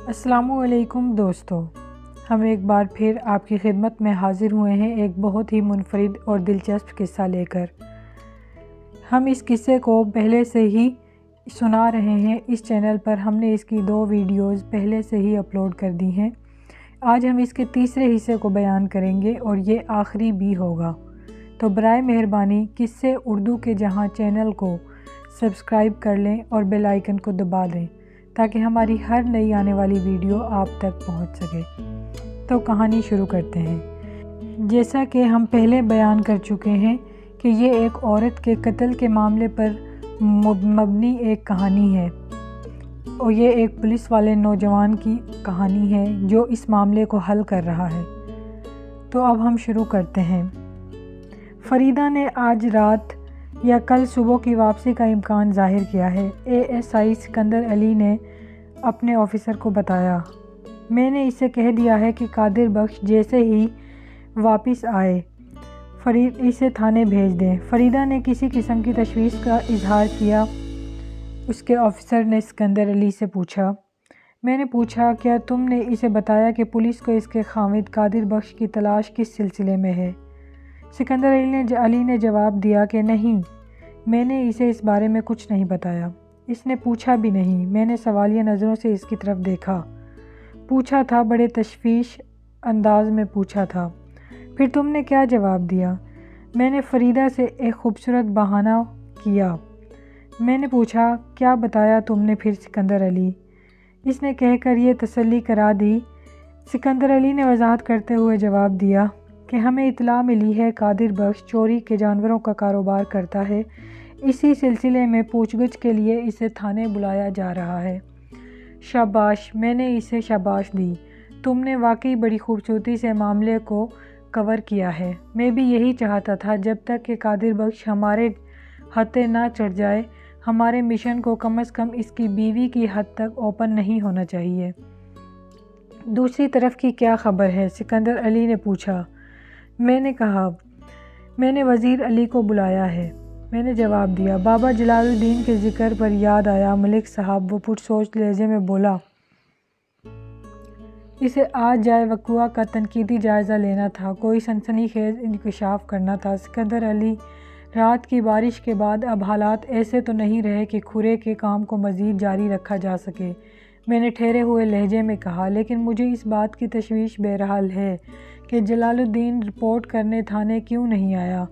السلام علیکم دوستو، ہم ایک بار پھر آپ کی خدمت میں حاضر ہوئے ہیں ایک بہت ہی منفرد اور دلچسپ قصہ لے کر۔ ہم اس قصے کو پہلے سے ہی سنا رہے ہیں، اس چینل پر ہم نے اس کی 2 ویڈیوز پہلے سے ہی اپلوڈ کر دی ہیں۔ آج ہم اس کے تیسرے حصے کو بیان کریں گے اور یہ آخری بھی ہوگا، تو برائے مہربانی قصے اردو کے جہاں چینل کو سبسکرائب کر لیں اور بیل آئیکن کو دبا دیں تاکہ ہماری ہر نئی آنے والی ویڈیو آپ تک پہنچ سکے۔ تو کہانی شروع کرتے ہیں۔ جیسا کہ ہم پہلے بیان کر چکے ہیں کہ یہ ایک عورت کے قتل کے معاملے پر مبنی ایک کہانی ہے اور یہ ایک پولیس والے نوجوان کی کہانی ہے جو اس معاملے کو حل کر رہا ہے۔ تو اب ہم شروع کرتے ہیں۔ فریدہ نے آج رات یا کل صبح کی واپسی کا امکان ظاہر کیا ہے، ASI سکندر علی نے اپنے آفیسر کو بتایا۔ میں نے اسے کہہ دیا ہے کہ قادر بخش جیسے ہی واپس آئے اسے تھانے بھیج دیں۔ فریدہ نے کسی قسم کی تشویش کا اظہار کیا۔ اس کے آفیسر نے سکندر علی سے پوچھا۔ میں نے پوچھا، کیا تم نے اسے بتایا کہ پولیس کو اس کے خاوند قادر بخش کی تلاش کس سلسلے میں ہے؟ سکندر علی نے جواب دیا کہ نہیں، میں نے اسے اس بارے میں کچھ نہیں بتایا۔ اس نے پوچھا بھی نہیں۔ میں نے سوالیہ نظروں سے اس کی طرف دیکھا۔ پوچھا تھا، بڑے تشویش انداز میں پوچھا تھا۔ پھر تم نے کیا جواب دیا؟ میں نے فریدہ سے ایک خوبصورت بہانہ کیا۔ میں نے پوچھا، کیا بتایا تم نے پھر سکندر علی؟ اس نے کہہ کر یہ تسلی کرا دی۔ سکندر علی نے وضاحت کرتے ہوئے جواب دیا کہ ہمیں اطلاع ملی ہے قادر بخش چوری کے جانوروں کا کاروبار کرتا ہے، اسی سلسلے میں پوچھ گچھ کے لیے اسے تھانے بلایا جا رہا ہے۔ شاباش، میں نے اسے شاباش دی۔ تم نے واقعی بڑی خوبصورتی سے معاملے کو کور کیا ہے۔ میں بھی یہی چاہتا تھا، جب تک کہ قادر بخش ہمارے ہتھے نہ چڑھ جائے، ہمارے مشن کو کم از کم اس کی بیوی کی حد تک اوپن نہیں ہونا چاہیے۔ دوسری طرف کی کیا خبر ہے؟ سکندر علی نے پوچھا۔ میں نے کہا، میں نے وزیر علی کو بلایا ہے۔ میں نے جواب دیا۔ بابا جلال الدین کے ذکر پر یاد آیا ملک صاحب، وہ پرسوچ لہجے میں بولا۔ اسے آج جائے وقوعہ کا تنقیدی جائزہ لینا تھا، کوئی سنسنی خیز انکشاف کرنا تھا۔ سکندر علی، رات کی بارش کے بعد اب حالات ایسے تو نہیں رہے کہ کھرے کے کام کو مزید جاری رکھا جا سکے، میں نے ٹھہرے ہوئے لہجے میں کہا، لیکن مجھے اس بات کی تشویش بہرحال ہے کہ جلال الدین رپورٹ کرنے تھانے کیوں نہیں آیا۔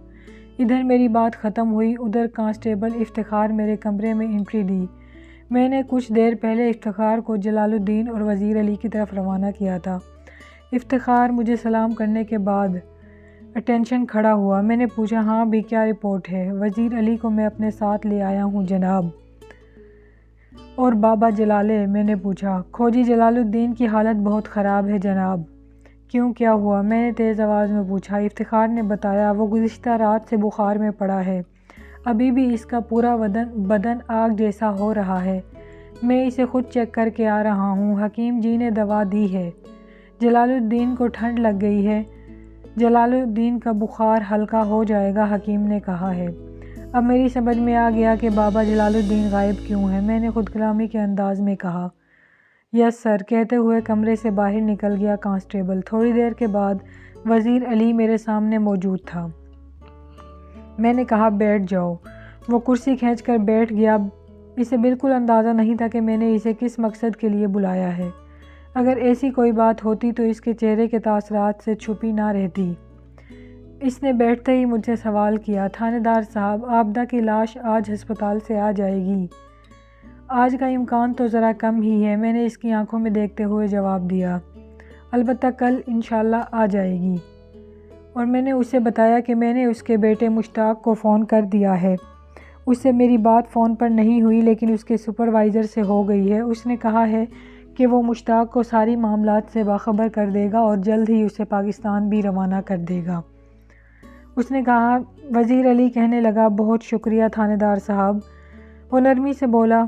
ادھر میری بات ختم ہوئی، ادھر کانسٹیبل افتخار میرے کمرے میں انٹری دی۔ میں نے کچھ دیر پہلے افتخار کو جلال الدین اور وزیر علی کی طرف روانہ کیا تھا۔ افتخار مجھے سلام کرنے کے بعد اٹینشن کھڑا ہوا۔ میں نے پوچھا، ہاں بھی کیا رپورٹ ہے؟ وزیر علی کو میں اپنے ساتھ لے آیا ہوں جناب۔ اور بابا جلالے؟ میں نے پوچھا۔ کھوجی جلال الدین کی حالت بہت خراب ہے جناب۔ کیوں، کیا ہوا؟ میں نے تیز آواز میں پوچھا۔ افتخار نے بتایا، وہ گزشتہ رات سے بخار میں پڑا ہے، ابھی بھی اس کا پورا بدن آگ جیسا ہو رہا ہے۔ میں اسے خود چیک کر کے آ رہا ہوں، حکیم جی نے دوا دی ہے۔ جلال الدین کو ٹھنڈ لگ گئی ہے، جلال الدین کا بخار ہلکا ہو جائے گا، حکیم نے کہا ہے۔ اب میری سمجھ میں آ گیا کہ بابا جلال الدین غائب کیوں ہیں، میں نے خود کلامی کے انداز میں کہا۔ یس سر، کہتے ہوئے کمرے سے باہر نکل گیا کانسٹیبل۔ تھوڑی دیر کے بعد وزیر علی میرے سامنے موجود تھا۔ میں نے کہا، بیٹھ جاؤ۔ وہ کرسی کھینچ کر بیٹھ گیا۔ اسے بالکل اندازہ نہیں تھا کہ میں نے اسے کس مقصد کے لیے بلایا ہے۔ اگر ایسی کوئی بات ہوتی تو اس کے چہرے کے تاثرات سے چھپی نہ رہتی۔ اس نے بیٹھتے ہی مجھ سے سوال کیا، تھانے دار صاحب، عابدہ کی لاش آج ہسپتال سے آ جائے گی؟ آج کا امکان تو ذرا کم ہی ہے، میں نے اس کی آنکھوں میں دیکھتے ہوئے جواب دیا۔ البتہ کل انشاءاللہ آ جائے گی۔ اور میں نے اسے بتایا کہ میں نے اس کے بیٹے مشتاق کو فون کر دیا ہے۔ اس سے میری بات فون پر نہیں ہوئی لیکن اس کے سپروائزر سے ہو گئی ہے۔ اس نے کہا ہے کہ وہ مشتاق کو ساری معاملات سے باخبر کر دے گا اور جلد ہی اسے پاکستان بھی روانہ کر دے گا۔ اس نے کہا۔ وزیر علی کہنے لگا، بہت شکریہ تھانے دار صاحب۔ وہ نرمی سے بولا،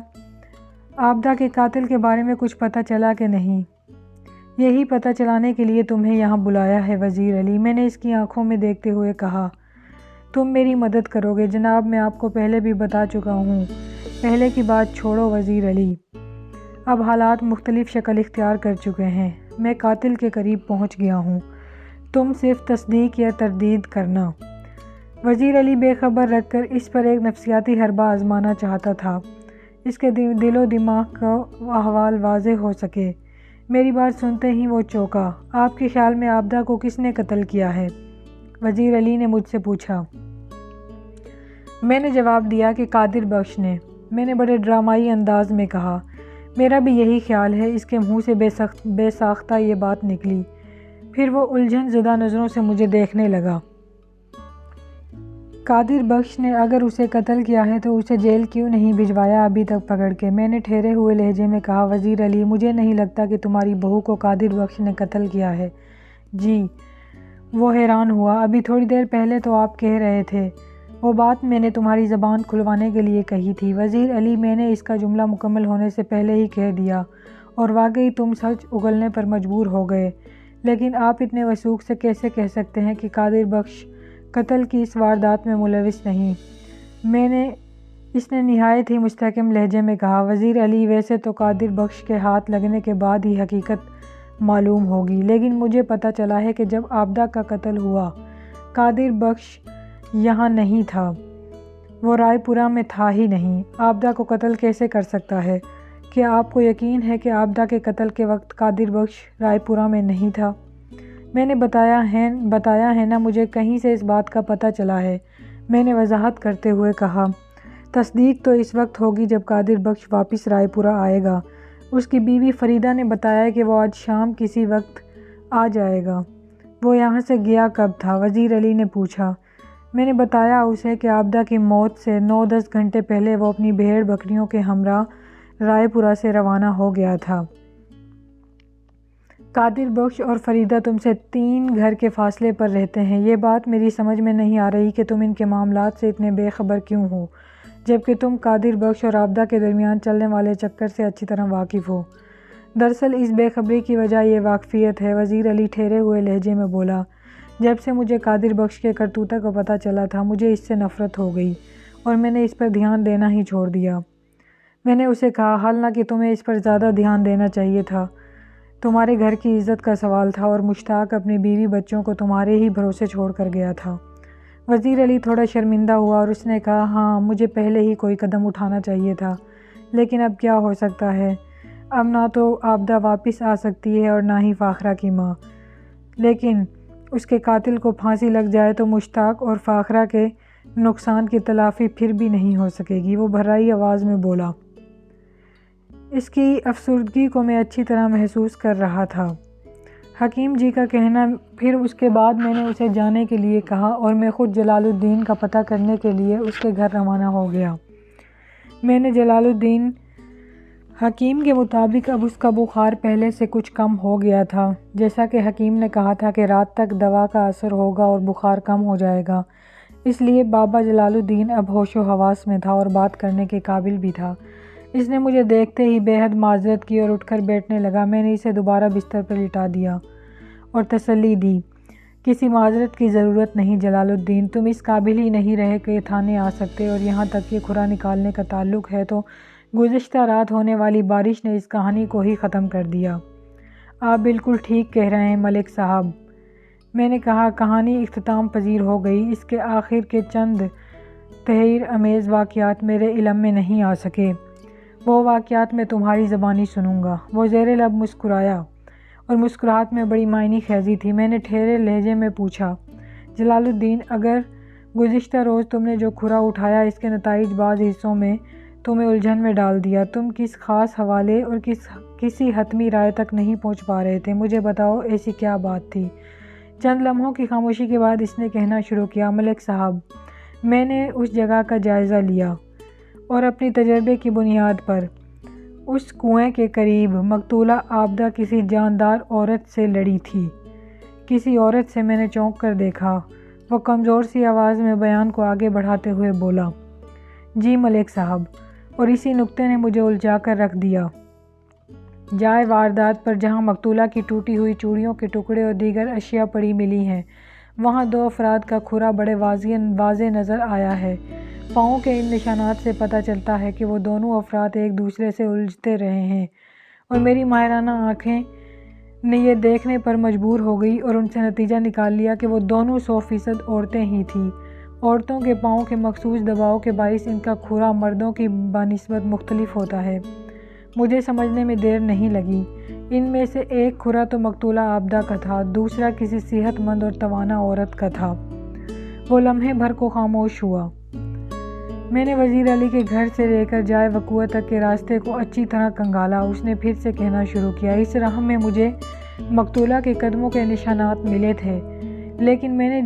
عابدہ کے قاتل کے بارے میں کچھ پتہ چلا کہ نہیں؟ یہی پتہ چلانے کے لیے تمہیں یہاں بلایا ہے وزیر علی، میں نے اس کی آنکھوں میں دیکھتے ہوئے کہا۔ تم میری مدد کرو گے جناب، میں آپ کو پہلے بھی بتا چکا ہوں۔ پہلے کی بات چھوڑو وزیر علی، اب حالات مختلف شکل اختیار کر چکے ہیں، میں قاتل کے قریب پہنچ گیا ہوں، تم صرف تصدیق یا تردید کرنا۔ وزیر علی بے خبر رکھ کر اس پر ایک نفسیاتی حربہ آزمانا چاہتا تھا، اس کے دل و دماغ کا احوال واضح ہو سکے۔ میری بات سنتے ہی وہ چونکا۔ آپ کے خیال میں عابدہ کو کس نے قتل کیا ہے؟ وزیر علی نے مجھ سے پوچھا۔ میں نے جواب دیا کہ قادر بخش نے۔ میں نے بڑے ڈرامائی انداز میں کہا، میرا بھی یہی خیال ہے۔ اس کے منہ سے بے ساختہ یہ بات نکلی۔ پھر وہ الجھن زدہ نظروں سے مجھے دیکھنے لگا۔ قادر بخش نے اگر اسے قتل کیا ہے تو اسے جیل کیوں نہیں بھجوایا ابھی تک پکڑ کے؟ میں نے ٹھہرے ہوئے لہجے میں کہا، وزیر علی مجھے نہیں لگتا کہ تمہاری بہو کو قادر بخش نے قتل کیا ہے۔ جی؟ وہ حیران ہوا۔ ابھی تھوڑی دیر پہلے تو آپ کہہ رہے تھے۔ وہ بات میں نے تمہاری زبان کھلوانے کے لیے کہی تھی۔ وزیر علی میں نے اس کا جملہ مکمل ہونے سے پہلے ہی کہہ دیا، اور واقعی تم سچ اگلنے پر مجبور ہو گئے۔ لیکن آپ اتنے وثوق سے کیسے کہہ سکتے ہیں کہ قادر بخش قتل کی اس واردات میں ملوث نہیں؟ اس نے نہایت ہی مستحکم لہجے میں کہا، وزیر علی ویسے تو قادر بخش کے ہاتھ لگنے کے بعد ہی حقیقت معلوم ہوگی، لیکن مجھے پتہ چلا ہے کہ جب عابدہ کا قتل ہوا قادر بخش یہاں نہیں تھا، وہ رائے پورہ میں تھا ہی نہیں۔ عابدہ کو قتل کیسے کر سکتا ہے؟ کیا آپ کو یقین ہے کہ عابدہ کے قتل کے وقت قادر بخش رائے پورہ میں نہیں تھا؟ میں نے بتایا ہے نا، مجھے کہیں سے اس بات کا پتہ چلا ہے، میں نے وضاحت کرتے ہوئے کہا۔ تصدیق تو اس وقت ہوگی جب قادر بخش واپس رائے پورہ آئے گا۔ اس کی بیوی فریدہ نے بتایا کہ وہ آج شام کسی وقت آ جائے گا۔ وہ یہاں سے گیا کب تھا؟ وزیر علی نے پوچھا۔ میں نے بتایا اسے کہ عابدہ کی موت سے 9-10 گھنٹے پہلے وہ اپنی بھیڑ بکریوں کے ہمراہ رائے پورہ سے روانہ ہو گیا تھا۔ قادر بخش اور فریدہ تم سے 3 گھر کے فاصلے پر رہتے ہیں۔ یہ بات میری سمجھ میں نہیں آ رہی کہ تم ان کے معاملات سے اتنے بے خبر کیوں ہو، جبکہ تم قادر بخش اور عابدہ کے درمیان چلنے والے چکر سے اچھی طرح واقف ہو۔ دراصل اس بے خبری کی وجہ یہ واقفیت ہے، وزیر علی ٹھہرے ہوئے لہجے میں بولا۔ جب سے مجھے قادر بخش کے کرتوتوں کا پتہ چلا تھا، مجھے اس سے نفرت ہو گئی اور میں نے اس پر دھیان دینا ہی چھوڑ دیا۔ میں نے اسے کہا، حالانکہ تمہیں اس پر زیادہ دھیان دینا چاہیے تھا، تمہارے گھر کی عزت کا سوال تھا، اور مشتاق اپنی بیوی بچوں کو تمہارے ہی بھروسے چھوڑ کر گیا تھا۔ وزیر علی تھوڑا شرمندہ ہوا اور اس نے کہا، ہاں مجھے پہلے ہی کوئی قدم اٹھانا چاہیے تھا، لیکن اب کیا ہو سکتا ہے؟ اب نہ تو عابدہ واپس آ سکتی ہے اور نہ ہی فاخرہ کی ماں، لیکن اس کے قاتل کو پھانسی لگ جائے تو مشتاق اور فاخرہ کے نقصان کی تلافی پھر بھی نہیں ہو سکے گی۔ وہ بھرائی آواز میں بولا۔ اس کی افسردگی کو میں اچھی طرح محسوس کر رہا تھا۔ حکیم جی کا کہنا۔ پھر اس کے بعد میں نے اسے جانے کے لیے کہا اور میں خود جلال الدین کا پتہ کرنے کے لیے اس کے گھر روانہ ہو گیا۔ میں نے جلال الدین حکیم کے مطابق اب اس کا بخار پہلے سے کچھ کم ہو گیا تھا، جیسا کہ حکیم نے کہا تھا کہ رات تک دوا کا اثر ہوگا اور بخار کم ہو جائے گا۔ اس لیے بابا جلال الدین اب ہوش و حواس میں تھا اور بات کرنے کے قابل بھی تھا۔ اس نے مجھے دیکھتے ہی بے حد معذرت کی اور اٹھ کر بیٹھنے لگا۔ میں نے اسے دوبارہ بستر پر لٹا دیا اور تسلی دی، کسی معذرت کی ضرورت نہیں جلال الدین، تم اس قابل ہی نہیں رہے کہ تھانے آ سکتے، اور یہاں تک کہ کھرا نکالنے کا تعلق ہے تو گزشتہ رات ہونے والی بارش نے اس کہانی کو ہی ختم کر دیا۔ آپ بالکل ٹھیک کہہ رہے ہیں ملک صاحب، میں نے کہا، کہانی اختتام پذیر ہو گئی۔ اس کے آخر کے چند تحیر امیز واقعات میرے علم میں نہیں آ سکے، وہ واقعات میں تمہاری زبانی سنوں گا۔ وہ زیر لب مسکرایا اور مسکراہٹ میں بڑی معنی خیزی تھی۔ میں نے ٹھہرے لہجے میں پوچھا، جلال الدین، اگر گزشتہ روز تم نے جو کھرا اٹھایا اس کے نتائج بعض حصوں میں تمہیں الجھن میں ڈال دیا، تم کس خاص حوالے اور کسی حتمی رائے تک نہیں پہنچ پا رہے تھے، مجھے بتاؤ ایسی کیا بات تھی؟ چند لمحوں کی خاموشی کے بعد اس نے کہنا شروع کیا، ملک صاحب، میں نے اس جگہ کا جائزہ لیا اور اپنی تجربے کی بنیاد پر اس کنویں کے قریب مقتولہ عابدہ کسی جاندار عورت سے لڑی تھی۔ کسی عورت سے؟ میں نے چونک کر دیکھا۔ وہ کمزور سی آواز میں بیان کو آگے بڑھاتے ہوئے بولا، جی ملک صاحب، اور اسی نکتے نے مجھے الجھا کر رکھ دیا۔ جائے واردات پر جہاں مقتولہ کی ٹوٹی ہوئی چوڑیوں کے ٹکڑے اور دیگر اشیاء پڑی ملی ہیں، وہاں 2 افراد کا کھرا بڑے واضح نظر آیا ہے۔ پاؤں کے ان نشانات سے پتہ چلتا ہے کہ وہ دونوں افراد ایک دوسرے سے الجھتے رہے ہیں۔ اور میری ماہرانہ آنکھیں نے یہ دیکھنے پر مجبور ہو گئی اور ان سے نتیجہ نکال لیا کہ وہ دونوں 100% عورتیں ہی تھیں۔ عورتوں کے پاؤں کے مخصوص دباؤ کے باعث ان کا کھرا مردوں کی بنسبت مختلف ہوتا ہے۔ مجھے سمجھنے میں دیر نہیں لگی۔ ان میں سے ایک کھرا تو مقتولہ عابدہ کا تھا، دوسرا کسی صحت مند اور توانا عورت کا تھا۔ وہ لمحے بھر کو خاموش ہوا۔ میں نے وزیر علی کے گھر سے لے کر جائے وقوع تک کے راستے کو اچھی طرح کنگالا۔ اس نے پھر سے کہنا شروع کیا، اس راہ میں مجھے مقتولہ کے قدموں کے نشانات ملے تھے، لیکن میں نے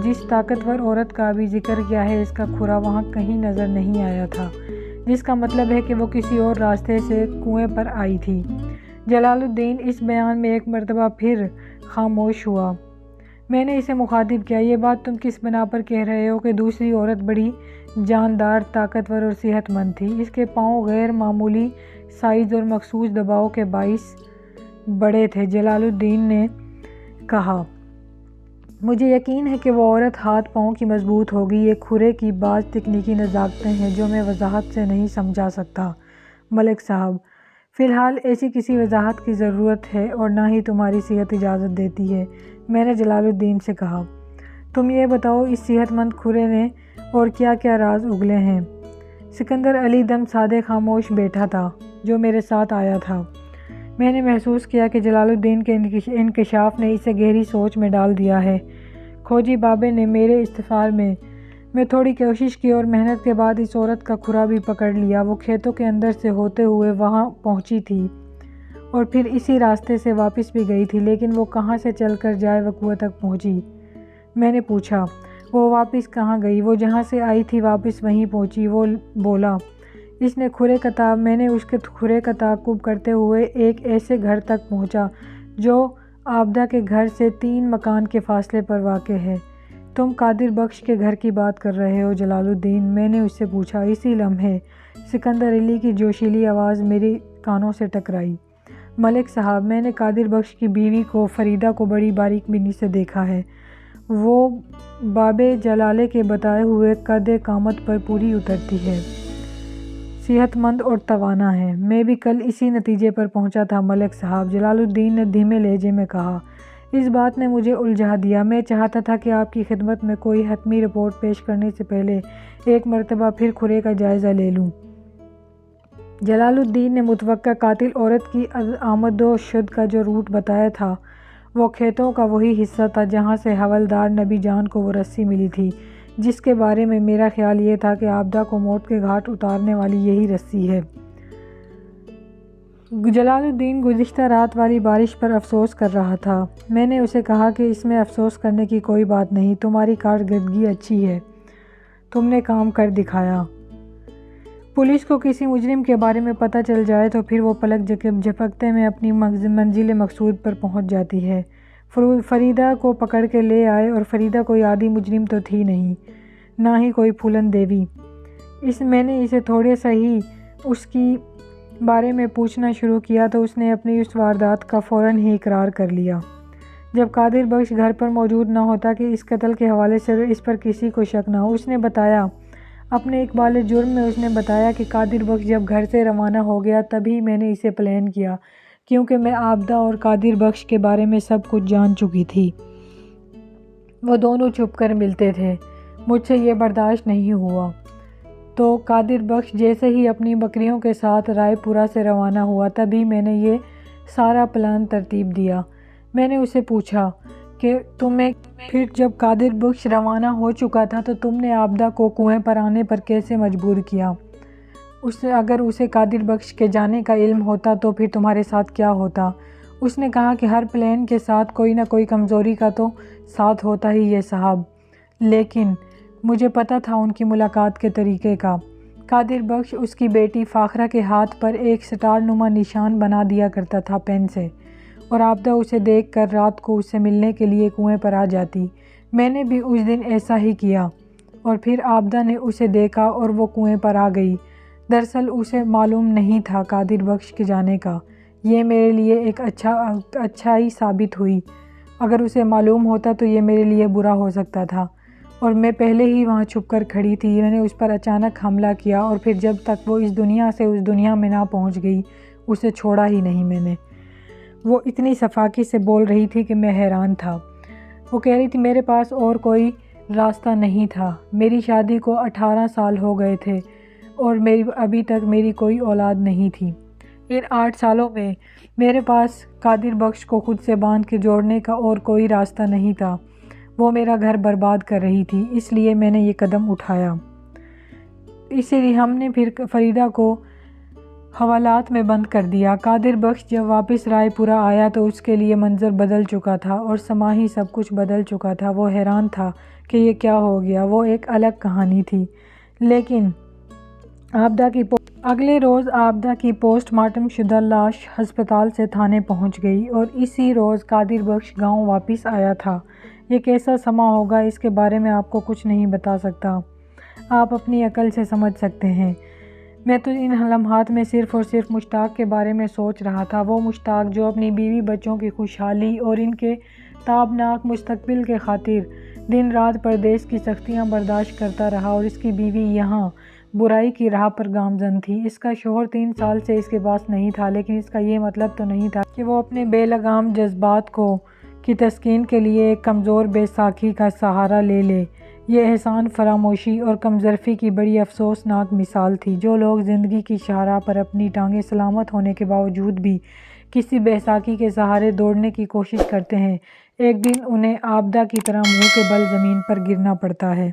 جس طاقتور عورت کا بھی ذکر کیا ہے اس کا کھرا وہاں کہیں نظر نہیں آیا تھا، جس کا مطلب ہے کہ وہ کسی اور راستے سے کنویں پر آئی تھی۔ جلال الدین اس بیان میں ایک مرتبہ پھر خاموش ہوا۔ میں نے اسے مخاطب کیا، یہ بات تم کس بنا پر کہہ رہے ہو کہ دوسری عورت بڑی جاندار، طاقتور اور صحت مند تھی؟ اس کے پاؤں غیر معمولی سائز اور مخصوص دباؤ کے باعث بڑے تھے، جلال الدین نے کہا۔ مجھے یقین ہے کہ وہ عورت ہاتھ پاؤں کی مضبوط ہوگی۔ یہ کھرے کی بعض تکنیکی نزاکتیں ہیں جو میں وضاحت سے نہیں سمجھا سکتا ملک صاحب۔ فی الحال ایسی کسی وضاحت کی ضرورت ہے اور نہ ہی تمہاری صحت اجازت دیتی ہے، میں نے جلال الدین سے کہا۔ تم یہ بتاؤ اس صحت مند کھرے نے اور کیا کیا راز اگلے ہیں؟ سکندر علی دم سادے خاموش بیٹھا تھا جو میرے ساتھ آیا تھا۔ میں نے محسوس کیا کہ جلال الدین کے انکشاف نے اسے گہری سوچ میں ڈال دیا ہے۔ کھوجی بابے نے میرے استفسار میں تھوڑی کوشش کی اور محنت کے بعد اس عورت کا کھرا بھی پکڑ لیا۔ وہ کھیتوں کے اندر سے ہوتے ہوئے وہاں پہنچی تھی اور پھر اسی راستے سے واپس بھی گئی تھی، لیکن وہ کہاں سے چل کر جائے وقوع تک پہنچی؟ میں نے پوچھا۔ وہ واپس کہاں گئی؟ وہ جہاں سے آئی تھی واپس وہیں پہنچی، وہ بولا۔ میں نے اس کے کھرے کا تعاقب کرتے ہوئے ایک ایسے گھر تک پہنچا جو عابدہ کے گھر سے 3 مکان کے فاصلے پر واقع ہے۔ تم قادر بخش کے گھر کی بات کر رہے ہو جلال الدین؟ میں نے اس سے پوچھا۔ اسی لمحے سکندر علی کی جوشیلی آواز میری کانوں سے ٹکرائی۔ ملک صاحب، میں نے قادر بخش کی بیوی کو، فریدہ کو بڑی باریک بینی سے دیکھا ہے۔ وہ بابے جلالے کے بتائے ہوئے قد قامت پر پوری اترتی ہے، صحت مند اور توانا ہے۔ میں بھی کل اسی نتیجے پر پہنچا تھا ملک صاحب، جلال الدین نے دھیمے لہجے میں کہا۔ اس بات نے مجھے الجھا دیا۔ میں چاہتا تھا کہ آپ کی خدمت میں کوئی حتمی رپورٹ پیش کرنے سے پہلے ایک مرتبہ پھر کھرے کا جائزہ لے لوں۔ جلال الدین نے متوقع قاتل عورت کی آمد و شد کا جو روٹ بتایا تھا وہ کھیتوں کا وہی حصہ تھا جہاں سے حوالدار نبی جان کو وہ رسی ملی تھی، جس کے بارے میں میرا خیال یہ تھا کہ عابدہ کو موت کے گھاٹ اتارنے والی یہی رسی ہے۔ جلال الدین گزشتہ رات والی بارش پر افسوس کر رہا تھا۔ میں نے اسے کہا کہ اس میں افسوس کرنے کی کوئی بات نہیں، تمہاری کارکردگی اچھی ہے، تم نے کام کر دکھایا۔ پولیس کو کسی مجرم کے بارے میں پتہ چل جائے تو پھر وہ پلک جھپکتے میں اپنی منزل مقصود پر پہنچ جاتی ہے۔ فریدہ کو پکڑ کے لے آئے، اور فریدہ کوئی عادی مجرم تو تھی نہیں، نہ ہی کوئی پھولن دیوی۔ میں نے اسے تھوڑے سا ہی اس کی بارے میں پوچھنا شروع کیا تو اس نے اپنی اس واردات کا فوراً ہی اقرار کر لیا۔ جب قادر بخش گھر پر موجود نہ ہوتا کہ اس قتل کے حوالے سے اس پر کسی کو شک نہ ہو، اس نے بتایا۔ اپنے اقبال جرم میں اس نے بتایا کہ قادر بخش جب گھر سے روانہ ہو گیا تبھی میں نے اسے پلان کیا، کیونکہ میں عابدہ اور قادر بخش کے بارے میں سب کچھ جان چکی تھی۔ وہ دونوں چھپ کر ملتے تھے، مجھ سے یہ برداشت نہیں ہوا۔ تو قادر بخش جیسے ہی اپنی بکریوں کے ساتھ رائے پورہ سے روانہ ہوا تبھی میں نے یہ سارا پلان ترتیب دیا۔ میں نے اسے پوچھا کہ تمہیں پھر جب قادر بخش روانہ ہو چکا تھا تو تم نے عابدہ کو کنویں پر آنے پر کیسے مجبور کیا؟ اگر اسے قادر بخش کے جانے کا علم ہوتا تو پھر تمہارے ساتھ کیا ہوتا؟ اس نے کہا کہ ہر پلان کے ساتھ کوئی نہ کوئی کمزوری کا تو ساتھ ہوتا ہی ہے صاحب، لیکن مجھے پتہ تھا ان کی ملاقات کے طریقے کا۔ قادر بخش اس کی بیٹی فاخرہ کے ہاتھ پر ایک سٹار نما نشان بنا دیا کرتا تھا پین سے، اور عابدہ اسے دیکھ کر رات کو اس سے ملنے کے لیے کنویں پر آ جاتی۔ میں نے بھی اس دن ایسا ہی کیا، اور پھر عابدہ نے اسے دیکھا اور وہ کنویں پر آ گئی۔ دراصل اسے معلوم نہیں تھا قادر بخش کے جانے کا۔ یہ میرے لیے ایک اچھائی ثابت ہوئی، اگر اسے معلوم ہوتا تو یہ میرے لیے برا ہو سکتا تھا، اور میں پہلے ہی وہاں چھپ کر کھڑی تھی۔ میں نے اس پر اچانک حملہ کیا، اور پھر جب تک وہ اس دنیا سے اس دنیا میں نہ پہنچ گئی اسے چھوڑا ہی نہیں میں نے۔ وہ اتنی صفاقی سے بول رہی تھی کہ میں حیران تھا۔ وہ کہہ رہی تھی میرے پاس اور کوئی راستہ نہیں تھا۔ میری شادی کو 18 سال ہو گئے تھے اور ابھی تک میری کوئی اولاد نہیں تھی۔ ان 8 سالوں میں میرے پاس قادر بخش کو خود سے باندھ کے جوڑنے کا اور کوئی راستہ نہیں تھا۔ وہ میرا گھر برباد کر رہی تھی، اس لیے میں نے یہ قدم اٹھایا۔ اسی لیے ہم نے پھر فریدہ کو حوالات میں بند کر دیا۔ قادر بخش جب واپس رائے پورہ آیا تو اس کے لیے منظر بدل چکا تھا اور سماہی سب کچھ بدل چکا تھا۔ وہ حیران تھا کہ یہ کیا ہو گیا۔ وہ ایک الگ کہانی تھی۔ لیکن اگلے روز عابدہ کی پوسٹ مارٹم شدہ لاش ہسپتال سے تھانے پہنچ گئی اور اسی روز قادر بخش گاؤں واپس آیا تھا۔ یہ کیسا سما ہوگا اس کے بارے میں آپ کو کچھ نہیں بتا سکتا، آپ اپنی عقل سے سمجھ سکتے ہیں۔ میں تو ان لمحات میں صرف اور صرف مشتاق کے بارے میں سوچ رہا تھا، وہ مشتاق جو اپنی بیوی بچوں کی خوشحالی اور ان کے تابناک مستقبل کے خاطر دن رات پردیس کی سختیاں برداشت کرتا رہا، اور اس کی بیوی یہاں برائی کی راہ پر گامزن تھی۔ اس کا شوہر 3 سال سے اس کے پاس نہیں تھا، لیکن اس کا یہ مطلب تو نہیں تھا کہ وہ اپنے بے لگام جذبات کی تسکین کے لیے ایک کمزور بے ساکھی کا سہارا لے لے۔ یہ احسان فراموشی اور کمظرفی کی بڑی افسوسناک مثال تھی۔ جو لوگ زندگی کی شاہراہ پر اپنی ٹانگیں سلامت ہونے کے باوجود بھی کسی بے ساکھی کے سہارے دوڑنے کی کوشش کرتے ہیں، ایک دن انہیں عابدہ کی طرح منہ کے بل زمین پر گرنا پڑتا ہے۔